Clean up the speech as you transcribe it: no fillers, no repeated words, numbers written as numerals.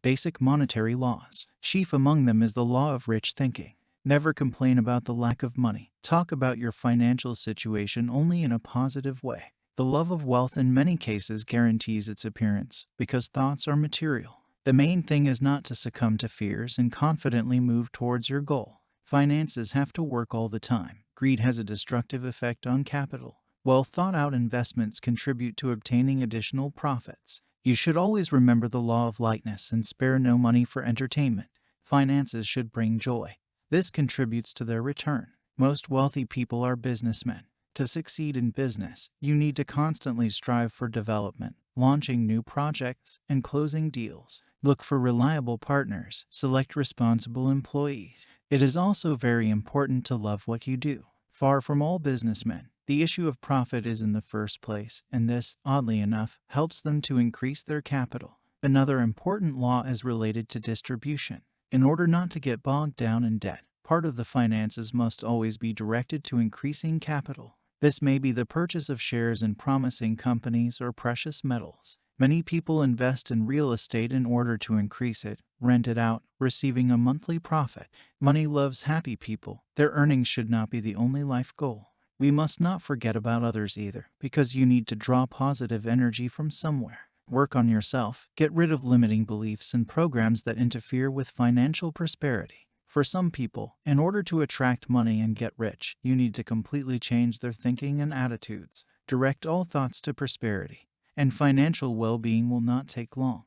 Basic monetary laws. Chief among them is the law of rich thinking. Never complain about the lack of money. Talk about your financial situation only in a positive way. The love of wealth in many cases guarantees its appearance, because thoughts are material. The main thing is not to succumb to fears and confidently move towards your goal. Finances have to work all the time. Greed has a destructive effect on capital. Well thought out investments contribute to obtaining additional profits. You should always remember the law of lightness and spare no money for entertainment. Finances should bring joy. This contributes to their return. Most wealthy people are businessmen. To succeed in business, you need to constantly strive for development, launching new projects, and closing deals. Look for reliable partners. Select responsible employees. It is also very important to love what you do. Far from all businessmen, the issue of profit is in the first place, and this, oddly enough, helps them to increase their capital. Another important law is related to distribution. In order not to get bogged down in debt, part of the finances must always be directed to increasing capital. This may be the purchase of shares in promising companies or precious metals. Many people invest in real estate in order to increase it, rent it out, receiving a monthly profit. Money loves happy people. Their earnings should not be the only life goal. We must not forget about others either, because you need to draw positive energy from somewhere. Work on yourself. Get rid of limiting beliefs and programs that interfere with financial prosperity. For some people, in order to attract money and get rich, you need to completely change their thinking and attitudes. Direct all thoughts to prosperity, and financial well-being will not take long.